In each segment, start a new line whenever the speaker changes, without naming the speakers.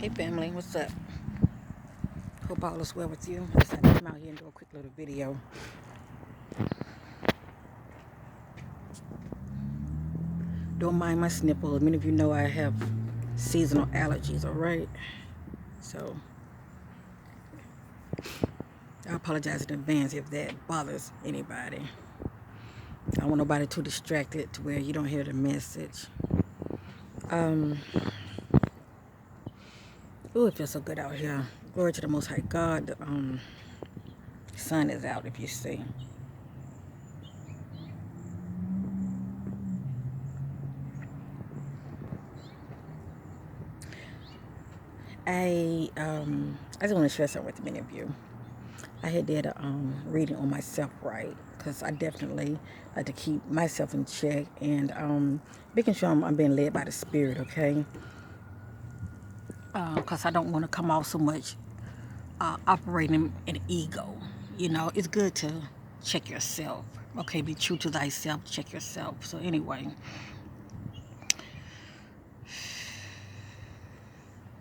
Hey family, what's up? Hope all is well with you. I decided to come out here and do a quick little video. Don't mind my snipples. Many of you know I have seasonal allergies, alright? So, I apologize in advance if that bothers anybody. I don't want nobody too distracted to where you don't hear the message. Ooh, it feels so good out here. Glory to the Most High God. The sun is out, if you see. I just want to share something with many of you. I had did a reading on myself, right? Because I definitely like to keep myself in check and making sure I'm being led by the Spirit, okay? Because I don't want to come off so much operating in ego. You know, it's good to check yourself, okay? Be true to thyself, check yourself. So anyway,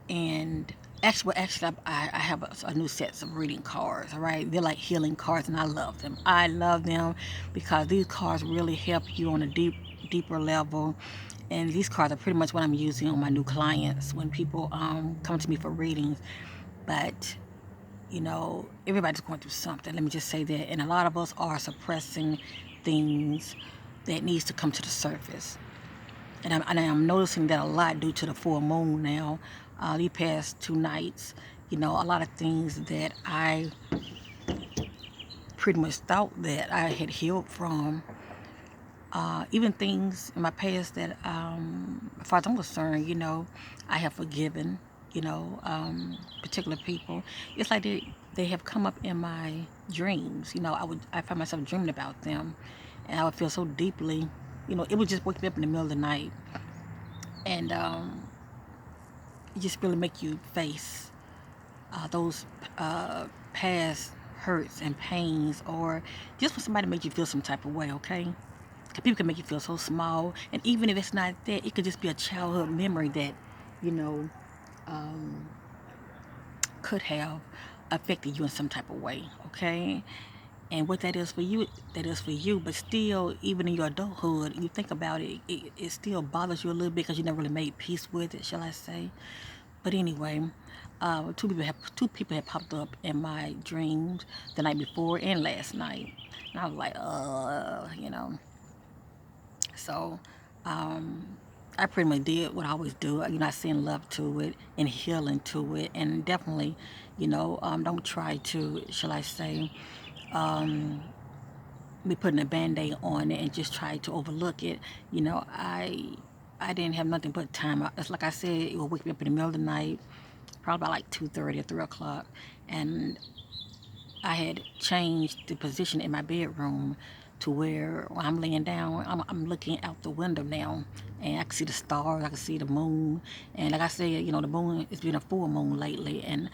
and actually, I have a new set of reading cards. All right, they're like healing cards, and I love them. I love them because these cards really help you on a deeper level. And these cards are pretty much what I'm using on my new clients when people come to me for readings. But you know, everybody's going through something. Let me just say that, and a lot of us are suppressing things that needs to come to the surface. And I'm noticing that a lot due to the full moon now. These past 2 nights, you know, a lot of things that I pretty much thought that I had healed from, even things in my past that, as far as I'm concerned, you know, I have forgiven, you know, particular people. It's like they have come up in my dreams. You know, I find myself dreaming about them, and I would feel so deeply. You know, it would just wake me up in the middle of the night, and it just really make you face those past hurts and pains, or just for somebody to make you feel some type of way, okay? 'Cause people can make you feel so small, and even if it's not that, it could just be a childhood memory that, you know, could have affected you in some type of way, okay? And what that is for you, that is for you. But still, even in your adulthood, you think about it, it still bothers you a little bit because you never really made peace with it, shall I say? But anyway, two people had popped up in my dreams the night before and last night, and I was like, you know. So, I pretty much did what I always do. You know, I send love to it and healing to it, and definitely, you know, don't try to, shall I say, be putting a band-aid on it and just try to overlook it. You know, I didn't have nothing but time. It's like I said, it would wake me up in the middle of the night, probably about like 2:30 or 3 o'clock, and I had changed the position in my bedroom to where when I'm laying down, I'm looking out the window now, and I can see the stars, I can see the moon, and like I said, you know, the moon, it's been a full moon lately, and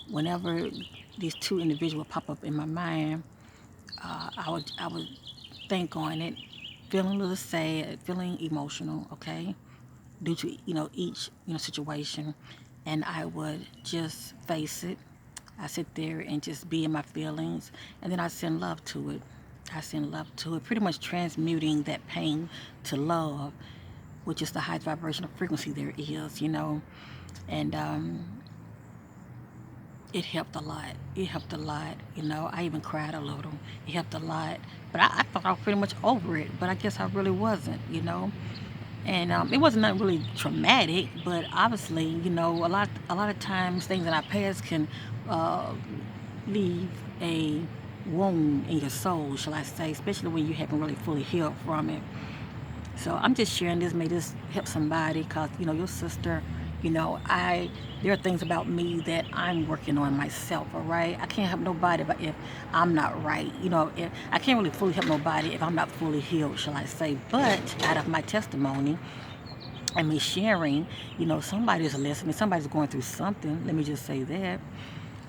whenever these two individuals pop up in my mind, I would think on it, feeling a little sad, feeling emotional, okay, due to, you know, each, you know, situation, and I would just face it. I sit there and just be in my feelings, and then I send love to it. I send love to it, pretty much transmuting that pain to love, which is the highest vibrational frequency there is, you know. And it helped a lot. It helped a lot, you know. I even cried a little. It helped a lot. But I thought I was pretty much over it, but I guess I really wasn't, you know. And it wasn't nothing really traumatic, but obviously, you know, a lot of times things in our past can uh, leave a wound in your soul, shall I say, especially when you haven't really fully healed from it. So I'm just sharing this, may this help somebody, because, you know, your sister, you know, there are things about me that I'm working on myself, all right? I can't help nobody but if I'm not right. You know, I can't really fully help nobody if I'm not fully healed, shall I say. But out of my testimony and me sharing, you know, somebody's listening, somebody's going through something. Let me just say that.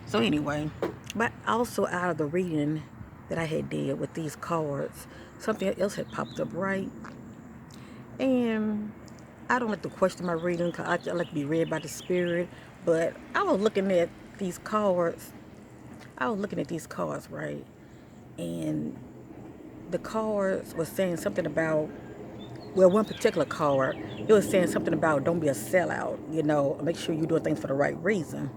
So anyway, but also out of the reading that I had did with these cards, something else had popped up, right? And I don't like to question my reading because I like to be read by the Spirit. But I was looking at these cards. I was looking at these cards, right? And the cards was saying something about, well, one particular card, it was saying something about don't be a sellout, make sure you're doing things for the right reason.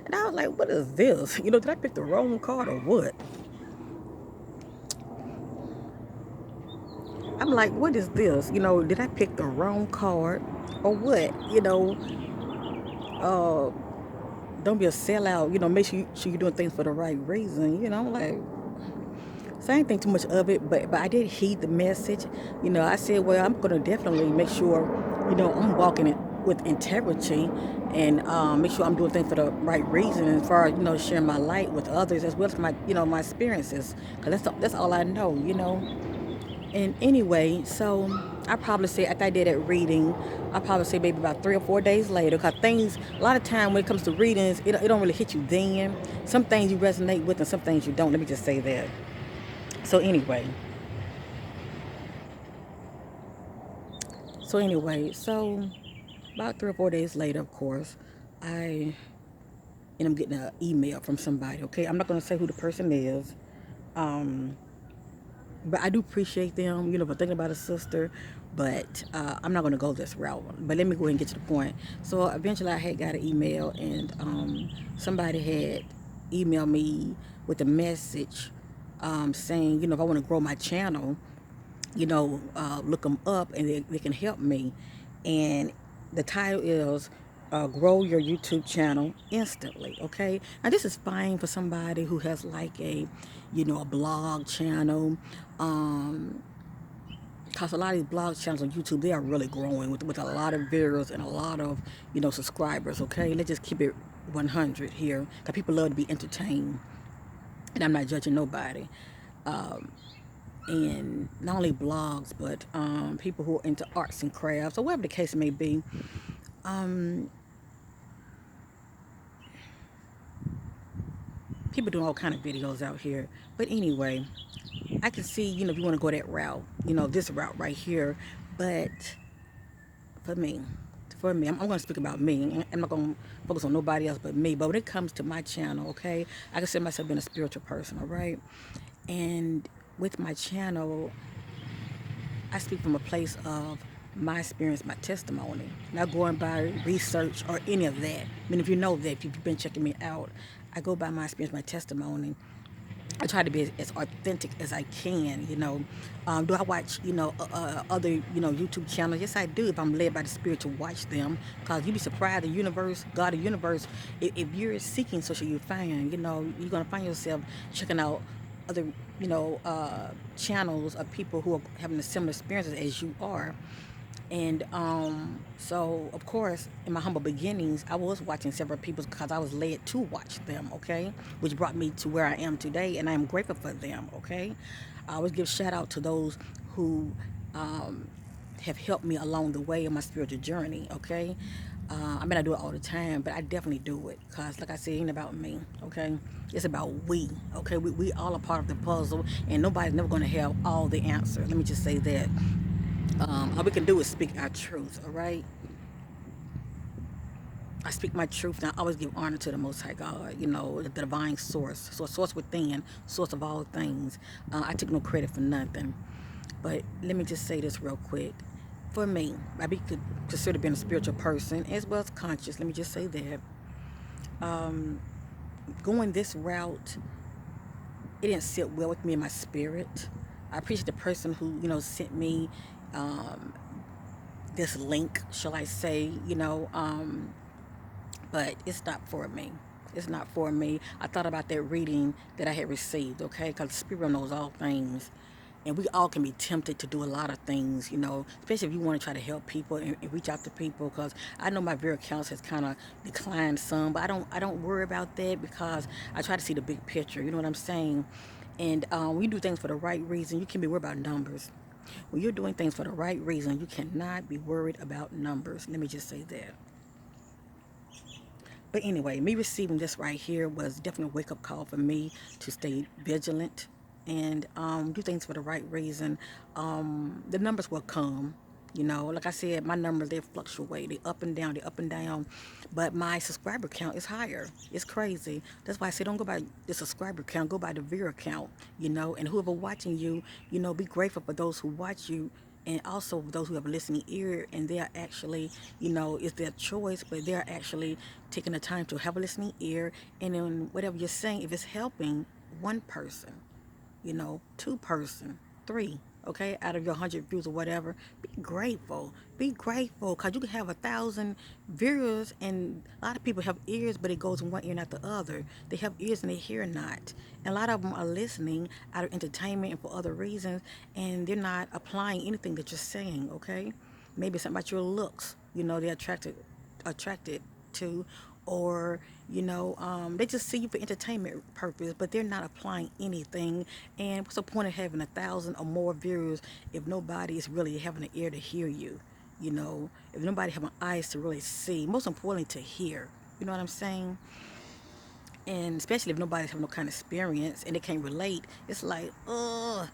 And I was like, what is this? Did I pick the wrong card or what? I'm like, what is this? Did I pick the wrong card or what? Uh, don't be a sellout, make sure you're doing things for the right reason. I'm like, so I didn't think too much of it, but I did heed the message. I said, well, I'm gonna definitely make sure, I'm walking it with integrity, and make sure I'm doing things for the right reason, as far as sharing my light with others as well as my my experiences, because that's all I know. And anyway, so I probably say after I did that reading, I probably say maybe about 3 or 4 days later, because things a lot of time when it comes to readings, it don't really hit you then. Some things you resonate with, and some things you don't. Let me just say that. So anyway, so about 3 or 4 days later, of course, I end up getting an email from somebody. Okay, I'm not gonna say who the person is, um, but I do appreciate them, for thinking about a sister. But I'm not gonna go this route. But let me go ahead and get to the point. So eventually, I had got an email, and somebody had emailed me with a message saying, if I want to grow my channel, look them up and they can help me. And the title is Grow Your YouTube Channel Instantly. Okay. Now, this is fine for somebody who has like a blog channel. Because a lot of these blog channels on YouTube, they are really growing with a lot of viewers and a lot of, subscribers. Okay. Let's just keep it 100 here, because people love to be entertained. And I'm not judging nobody. Um, and not only blogs, but people who are into arts and crafts, or whatever the case may be. Um, People doing all kind of videos out here. But anyway, I can see, if you want to go that route, this route right here. But for me, I'm going to speak about me. I'm not going to focus on nobody else but me. But when it comes to my channel, okay, I consider myself being a spiritual person, all right? And with my channel, I speak from a place of my experience, my testimony, not going by research or any of that. I mean, if you know that, if you've been checking me out, I go by my experience, my testimony. I try to be as authentic as I can. Do I watch, other, YouTube channels? Yes, I do, if I'm led by the Spirit to watch them. Because you'd be surprised, the universe, God, the universe, if you're seeking, so shall you find. You're going to find yourself checking out other, channels of people who are having the similar experiences as you are. And so, of course, in my humble beginnings, I was watching several people because I was led to watch them, okay? Which brought me to where I am today, and I am grateful for them, okay? I always give shout out to those who um, have helped me along the way in my spiritual journey, okay? I mean, I do it all the time, but I definitely do it because, like I said, it ain't about me, okay? It's about we, okay? We all are part of the puzzle, and nobody's never going to have all the answers. Let me just say that. All we can do is speak our truth, all right? I speak my truth, and I always give honor to the Most High God, the divine source. So, a source within, source of all things. I take no credit for nothing. But let me just say this real quick. For me, I be considered being a spiritual person as well as conscious. Let me just say that. Um, Going this route, it didn't sit well with me in my spirit. I appreciate the person who, sent me um, this link, shall I say, but it's not for me. It's not for me. I thought about that reading that I had received, okay? Because the Spirit knows all things. And we all can be tempted to do a lot of things, especially if you want to try to help people and reach out to people. Because I know my viewer counts has kind of declined some, but I don't worry about that because I try to see the big picture. You know what I'm saying? And when you do things for the right reason, you can be worried about numbers. When you're doing things for the right reason, you cannot be worried about numbers. Let me just say that. But anyway, me receiving this right here was definitely a wake-up call for me to stay vigilant and do things for the right reason. The numbers will come. You know, like I said, my numbers, they fluctuate. They up and down, they up and down. But my subscriber count is higher. It's crazy. That's why I say don't go by the subscriber count, go by the viewer count, you know. And whoever watching you, you know, be grateful for those who watch you, and also those who have a listening ear, and they are actually, you know, it's their choice, but they're actually taking the time to have a listening ear. And then whatever you're saying, if it's helping one person, you know, two-person, three, okay, out of your 100 views or whatever, be grateful. Be grateful, because you can have 1,000 viewers, and a lot of people have ears, but it goes in one ear, not the other. They have ears and they hear not. And a lot of them are listening out of entertainment and for other reasons, and they're not applying anything that you're saying, okay? Maybe something about your looks, you know, they're attracted to, or they just see you for entertainment purpose, but they're not applying anything. And what's the point of having 1,000 or more viewers if nobody is really having an ear to hear you? You know, if nobody having eyes to really see, most importantly to hear, you know what I'm saying? And especially if nobody's having no kind of experience and they can't relate, it's like, ugh,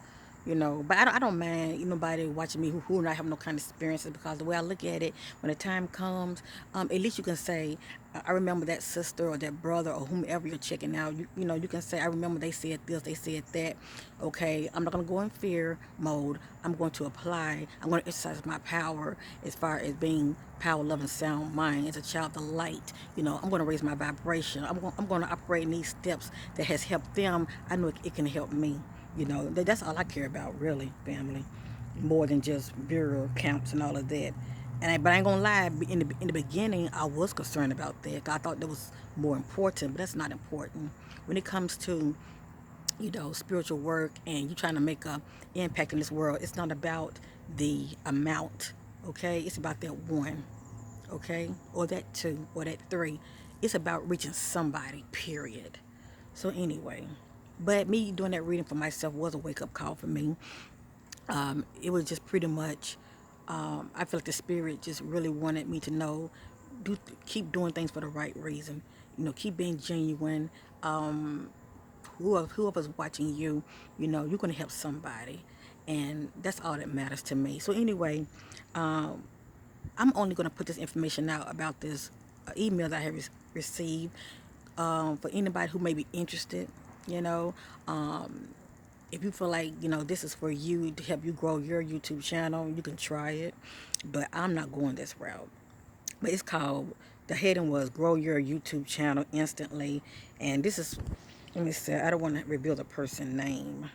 you know. But I don't mind nobody watching me who not have no kind of experiences, because the way I look at it, when the time comes, at least you can say, I remember that sister or that brother or whomever you're checking out. You know, you can say, I remember they said this, they said that. Okay, I'm not going to go in fear mode. I'm going to apply. I'm going to exercise my power as far as being power, love, and sound mind as a child of the light. You know, I'm going to raise my vibration. I'm going to operate in these steps that has helped them. I know it can help me. You know, that's all I care about, really, family. More than just bureau counts and all of that. But I ain't gonna lie. In the beginning, I was concerned about that. I thought that was more important, but that's not important. When it comes to spiritual work and you trying to make a impact in this world, it's not about the amount, okay? It's about that one, okay? Or that two, or that three. It's about reaching somebody, period. So anyway, but me doing that reading for myself was a wake-up call for me. It was just pretty much, I feel like the spirit just really wanted me to know, keep doing things for the right reason. You know, keep being genuine. Whoever's watching you, you know, you're going to help somebody. And that's all that matters to me. So anyway, I'm only going to put this information out about this email that I have received, for anybody who may be interested, you know. If you feel like, this is for you to help you grow your YouTube channel, you can try it. But I'm not going this route. But it's called, the heading was Grow Your YouTube Channel Instantly. And this is, let me say, I don't want to reveal the person's name.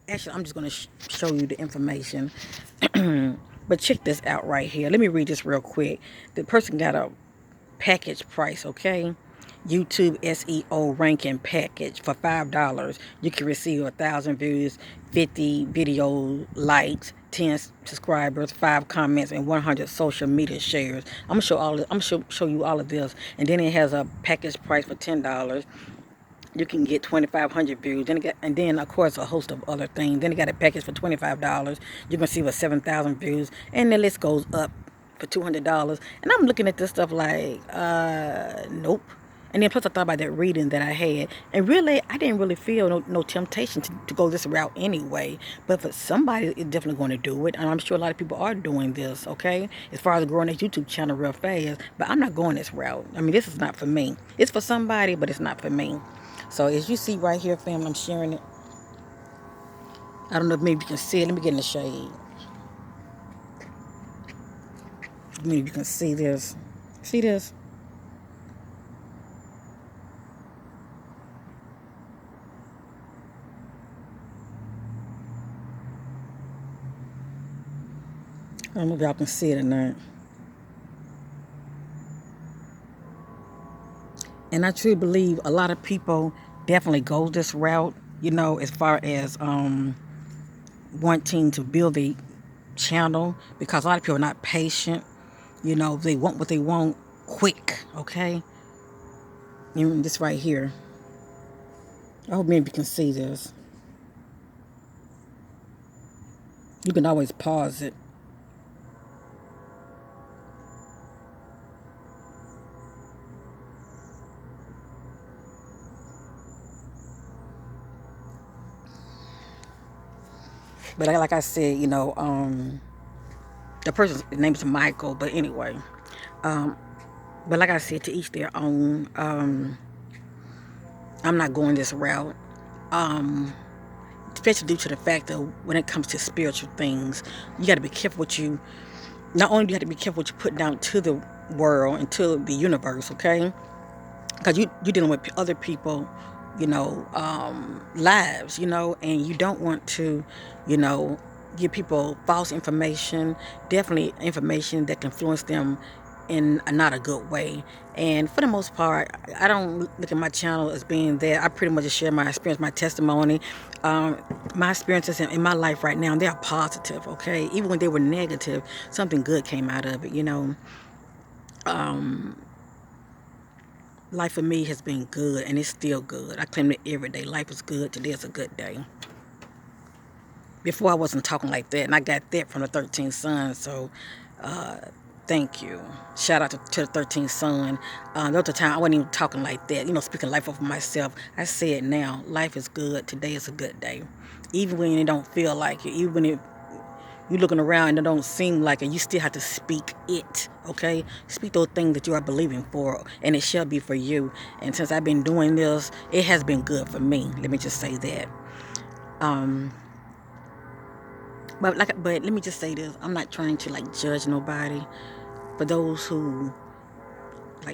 Actually, I'm just going to show you the information. But check this out right here. Let me read this real quick. The person got a package price, okay? YouTube SEO ranking package for $5. You can receive 1,000 views, 50 video likes, 10 subscribers, 5 comments, and 100 social media shares. I'm gonna show all. I'm gonna show you all of this, and then it has a package price for $10. You can get 2,500 views. And then of course a host of other things. Then it got a package for $25. You can see with 7,000 views, and the list goes up for $200. And I'm looking at this stuff like, nope. And then plus I thought about that reading that I had, and really I didn't really feel no temptation to go this route anyway. But for somebody, it's definitely going to do it, and I'm sure a lot of people are doing this. Okay, as far as growing their YouTube channel real fast, but I'm not going this route. I mean, this is not for me. It's for somebody, but it's not for me. So as you see right here, family, I'm sharing it. I don't know if maybe you can see it. Let me get in the shade. Maybe you can see this. See this? I don't know if y'all can see it or not. And I truly believe a lot of people definitely go this route, as far as wanting to build a channel, because a lot of people are not patient. They want what they want quick, okay? Even this right here. I hope maybe you can see this. You can always pause it. But like I said, the person's name is Michael. But anyway, um, but like I said, to each their own. I'm not going this route. Um, Especially due to the fact that when it comes to spiritual things, you got to be careful what you. Not only do you have to be careful what you put down to the world and to the universe, okay? Because you're dealing with other people, lives, and you don't want to, you know, give people false information, definitely information that can influence them in not a good way. And for the most part, I don't look at my channel as being there. I pretty much just share my experience, my testimony. My experiences in my life right now, they are positive, okay? Even when they were negative, something good came out of it. Life for me has been good, and it's still good. I claim it every day. Life is good. Today is a good day. Before I wasn't talking like that, and I got that from the 13th son. So, thank you. Shout out to the 13th son. The other time I wasn't even talking like that. Speaking life over myself. I say it now. Life is good. Today is a good day. Even when it don't feel like it. Even when you're looking around and it don't seem like it, you still have to speak it, okay? Speak those things that you are believing for, and it shall be for you. And since I've been doing this, it has been good for me. Let me just say that. But let me just say this: I'm not trying to judge nobody. For those who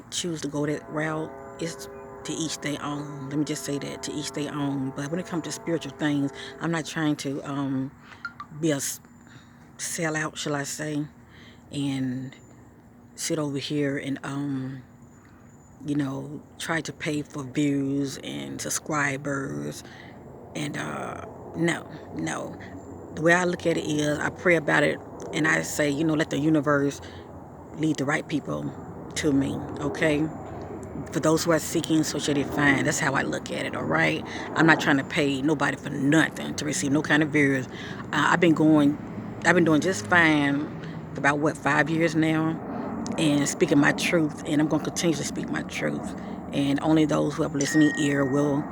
choose to go that route, it's to each their own. Let me just say that, to each their own. But when it comes to spiritual things, I'm not trying to be a sellout, shall I say, and sit over here and try to pay for views and subscribers. And no. The way I look at it is I pray about it, and I say, let the universe lead the right people to me, okay? For those who are seeking, so shall they find. That's how I look at it, all right? I'm not trying to pay nobody for nothing to receive no kind of views. I've been doing just fine for about 5 years now, and speaking my truth, and I'm going to continue to speak my truth. And only those who have a listening ear will,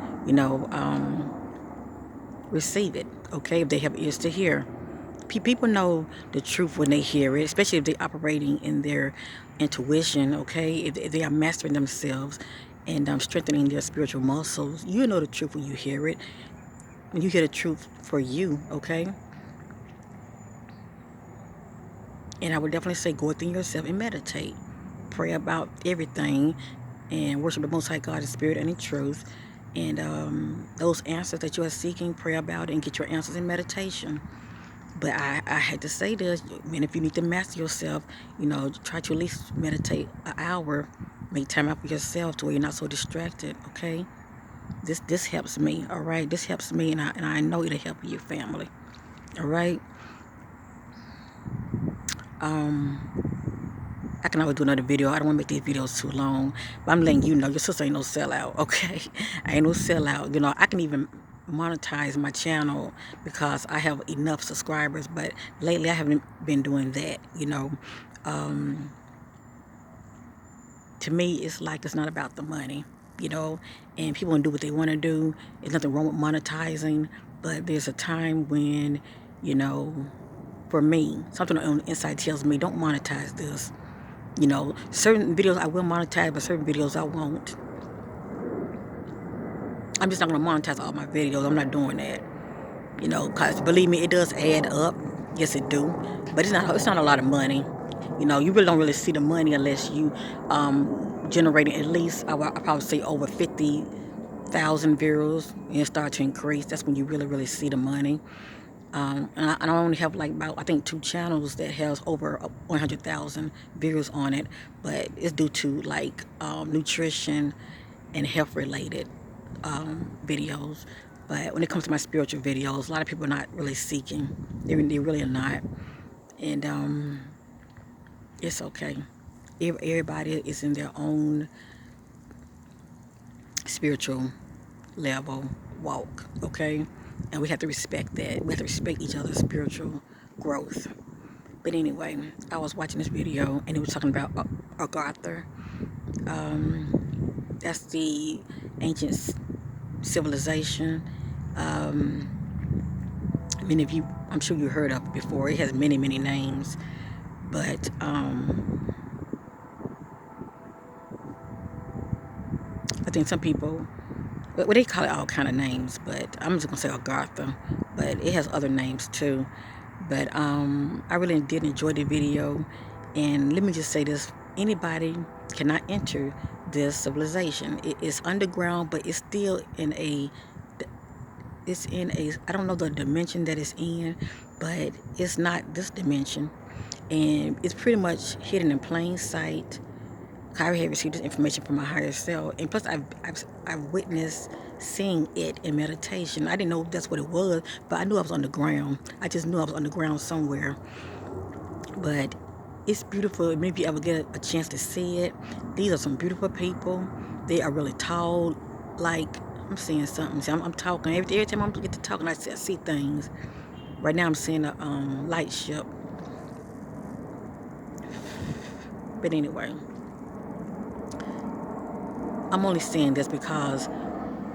receive it, okay, if they have ears to hear. People know the truth when they hear it, especially if they're operating in their intuition, okay, if they are mastering themselves and strengthening their spiritual muscles. You know the truth when you hear it, when you hear the truth for you, okay? And I would definitely say go within yourself and meditate. Pray about everything and worship the Most High God in spirit and in truth. And those answers that you are seeking, pray about it and get your answers in meditation. But I had to say this, if you need to master yourself, try to at least meditate an hour. Make time out for yourself to where you're not so distracted, okay? This helps me, all right? This helps me, and I know it'll help your family, all right? I can always do another video. I don't want to make these videos too long, but I'm letting you know your sister ain't no sellout, okay? I ain't no sellout. I can even monetize my channel because I have enough subscribers, but lately I haven't been doing that. To me, it's like it's not about the money, and people want to do what they want to do. There's nothing wrong with monetizing, but there's a time when, for me, something on the inside tells me don't monetize this. Certain videos I will monetize, but certain videos I won't. I'm just not going to monetize all my videos. I'm not doing that. Because believe me, it does add up. Yes, it do. But it's not a lot of money. You really don't really see the money unless you generating at least, I probably say over 50,000 views and start to increase. That's when you really, really see the money. And I only have about, I think, 2 channels that has over 100,000 views on it, but it's due to nutrition and health related videos. But when it comes to my spiritual videos, a lot of people are not really seeking. They really are not, and it's okay. Everybody is in their own spiritual level walk, okay? And we have to respect that. We have to respect each other's spiritual growth. But anyway, I was watching this video and it was talking about Agartha. That's the ancient civilization. Many of you I'm sure you heard of it before. It has many, many names. But I think some people, well, they call it all kind of names, but I'm just gonna say Agartha, but it has other names too. But I really did enjoy the video, and let me just say this: anybody cannot enter this civilization. It is underground, but it's still in a, I don't know the dimension that it's in, but it's not this dimension, and it's pretty much hidden in plain sight. I have received this information from my higher self, and plus I've witnessed seeing it in meditation. I didn't know that's what it was, but I knew I was underground. I just knew I was underground somewhere. But it's beautiful. Maybe you ever get a chance to see it. These are some beautiful people. They are really tall. Like, I'm seeing something. See, I'm talking. Every time I get to talking, I see things. Right now I'm seeing a light ship. But anyway, I'm only saying this because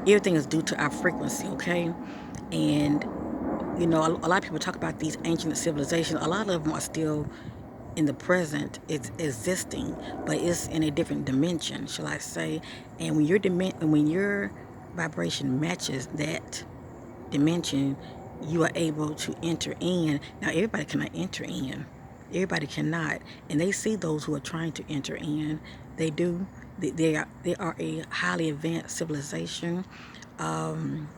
everything is due to our frequency, okay? And, you know, a lot of people talk about these ancient civilizations. A lot of them are still in the present. It's existing, but it's in a different dimension, shall I say. And when your vibration matches that dimension, you are able to enter in. Now, everybody cannot enter in. Everybody cannot. And they see those who are trying to enter in. They do. They are a highly advanced civilization. I'm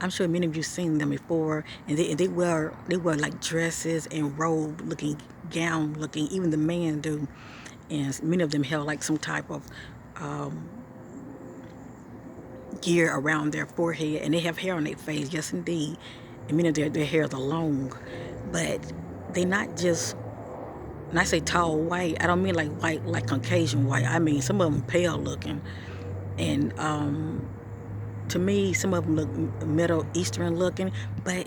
sure many of you seen them before, and they wear like dresses and robe looking, gown looking. Even the men do, and many of them held like some type of gear around their forehead, and they have hair on their face. Yes, indeed, and many of their hairs are long, but they not just. When I say tall white, I don't mean like white like Caucasian white. I mean some of them pale looking, and to me, some of them look Middle Eastern looking, but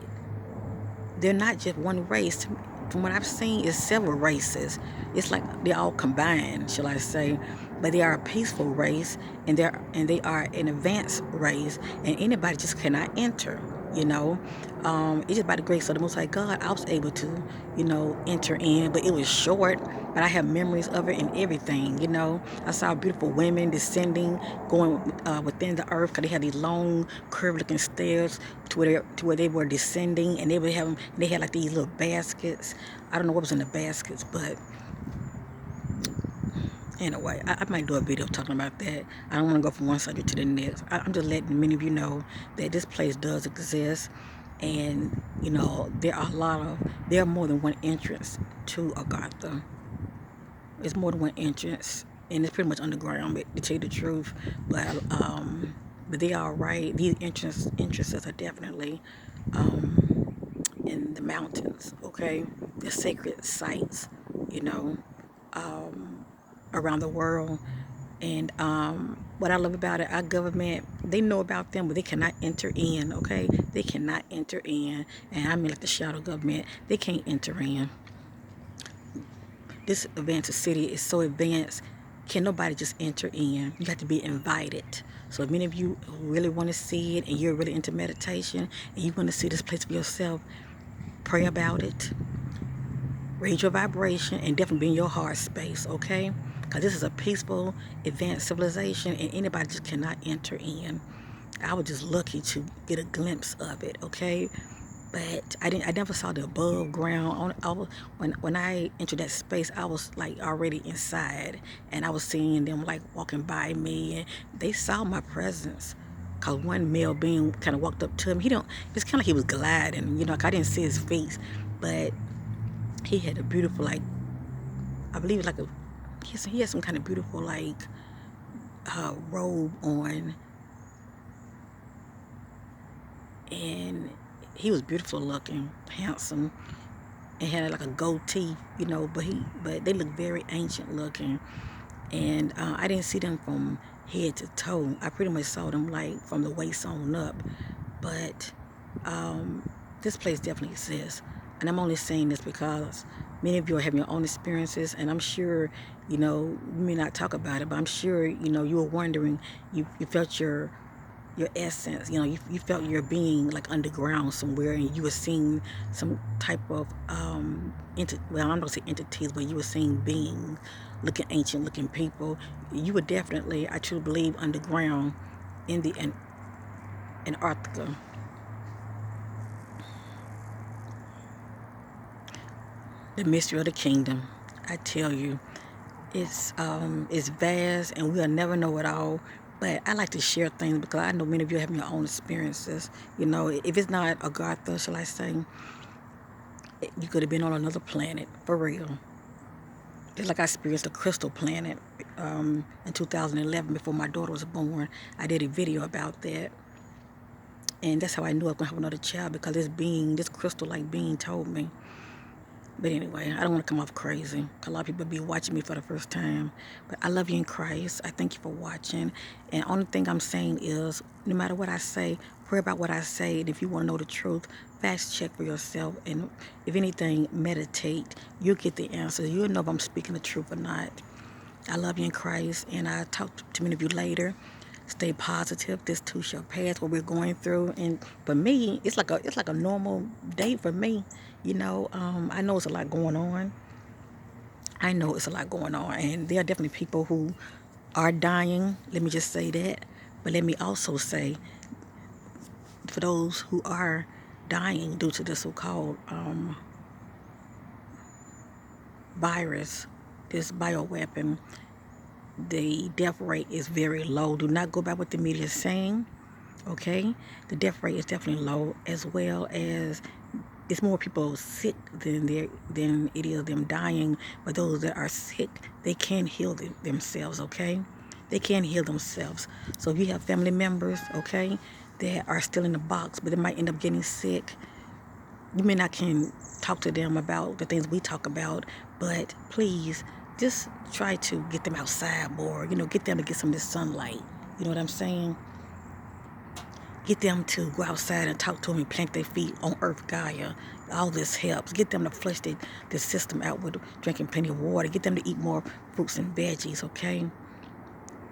they're not just one race. From what I've seen, it's several races. It's like they're all combined, shall I say? But they are a peaceful race, and they are an advanced race, and anybody just cannot enter. You know, it's just by the grace of the Most High God I was able to, enter in. But it was short. But I have memories of it and everything. You know, I saw beautiful women descending, going within the earth, because they had these long, curved-looking stairs to where they were descending, and they had like these little baskets. I don't know what was in the baskets, but anyway, I might do a video talking about that. I don't want to go from one subject to the next. I'm just letting many of you know that this place does exist, and there are more than one entrance to Agartha. It's more than one entrance, and it's pretty much underground, but to tell you the truth. But they are right. These entrances are definitely in the mountains. Okay, they're sacred sites. You know. Around the world. And what I love about it, our government, they know about them, but they cannot enter in, okay? They cannot enter in. And I mean like the shadow government, they can't enter in. This advanced city is so advanced, can nobody just enter in. You have to be invited. So if many of you really want to see it, and you're really into meditation, and you want to see this place for yourself, pray about it. Raise your vibration, and definitely be in your heart space, okay? Because this is a peaceful, advanced civilization, and anybody just cannot enter in. I was just lucky to get a glimpse of it, okay? But I never saw the above ground. When I entered that space, I was like already inside, and I was seeing them like walking by me, and they saw my presence. Cause one male being kind of walked up to him. It's kind of like he was gliding, I didn't see his face, but he had a beautiful, like, I believe it's like he had some kind of beautiful, like, robe on. And he was beautiful looking, handsome, and had like a goatee, but they look very ancient looking. And I didn't see them from head to toe. I pretty much saw them like from the waist on up. But this place definitely exists. And I'm only saying this because many of you are having your own experiences, and I'm sure, you may not talk about it, but I'm sure, you were wondering, you felt your your essence. You know, you felt your being like underground somewhere, and you were seeing some type of well, I'm not gonna say entities, but you were seeing beings, looking ancient, looking people. You were definitely, I truly believe, underground in the Antarctica. The mystery of the kingdom. I tell you, it's vast, and we'll never know it all. But I like to share things because I know many of you have your own experiences. You know, if it's not Agartha, shall I say, you could have been on another planet for real. Just like I experienced a crystal planet in 2011 before my daughter was born. I did a video about that. And that's how I knew I was going to have another child, because this crystal-like being told me. But anyway, I don't want to come off crazy. A lot of people be watching me for the first time. But I love you in Christ. I thank you for watching. And the only thing I'm saying is, no matter what I say, pray about what I say. And if you want to know the truth, fast check for yourself. And if anything, meditate. You'll get the answers. You'll know if I'm speaking the truth or not. I love you in Christ. And I'll talk to many of you later. Stay positive. This too shall pass, what we're going through. And for me, it's like a normal day for me. You know, I know it's a lot going on. I know it's a lot going on, and there are definitely people who are dying. Let me just say that. But let me also say, for those who are dying due to the so-called virus, this bioweapon, the death rate is very low. Do not go by what the media is saying, okay? The death rate is definitely low, as well as it's more people sick than it is them dying. But those that are sick, they can heal themselves, okay? They can heal themselves. So if you have family members, okay, that are still in the box, but they might end up getting sick, you may not can talk to them about the things we talk about, but please just try to get them outside more. You know, get them to get some of this sunlight. You know what I'm saying? Get them to go outside and talk to them and plant their feet on Earth Gaia. All this helps. Get them to flush the system out with drinking plenty of water. Get them to eat more fruits and veggies, okay?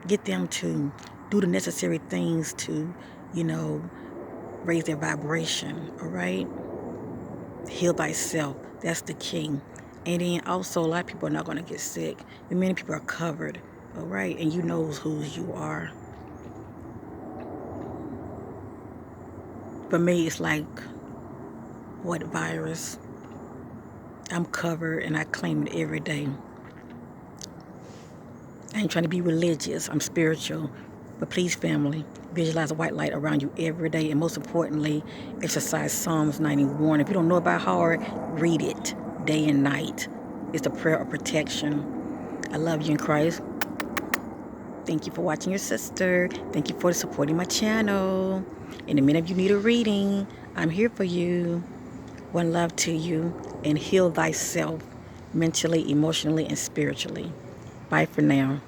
Get them to do the necessary things to, you know, raise their vibration, all right? Heal thyself. That's the key. And then also, a lot of people are not going to get sick. And many people are covered, all right? And you know who you are. For me, it's like, what virus? I'm covered, and I claim it every day. I ain't trying to be religious. I'm spiritual. But please, family, visualize a white light around you every day. And most importantly, exercise Psalms 91. If you don't know about heart, read it day and night. It's the prayer of protection. I love you in Christ. Thank you for watching your sister. Thank you for supporting my channel. And the minute you need a reading, I'm here for you. One love to you. And heal thyself mentally, emotionally, and spiritually. Bye for now.